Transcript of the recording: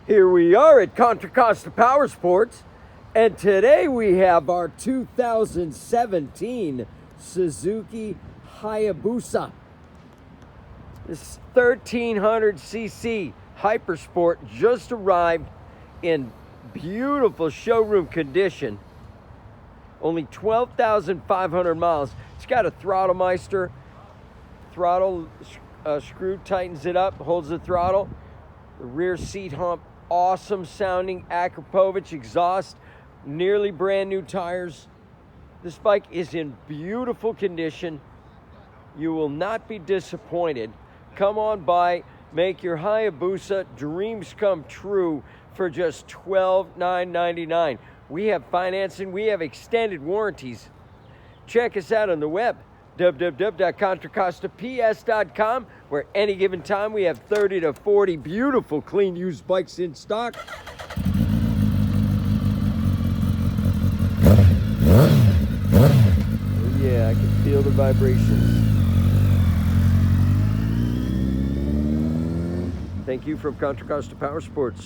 Here we are at Contra Costa Powersports, and today we have our 2017 Suzuki Hayabusa. This 1300cc hypersport just arrived in beautiful showroom condition. Only 12,500 miles. It's got a throttle meister. Throttle screw tightens it up, holds the throttle. The rear seat hump, awesome sounding Akrapovic exhaust, nearly brand new tires. This bike is in beautiful condition. You will not be disappointed. Come on by, make your Hayabusa dreams come true for just $12,999. We have financing, we have extended warranties. Check us out on the web, www.contracostaps.com, where any given time we have 30 to 40 beautiful clean used bikes in stock. Oh yeah, I can feel the vibrations. Thank you from Contra Costa Powersports.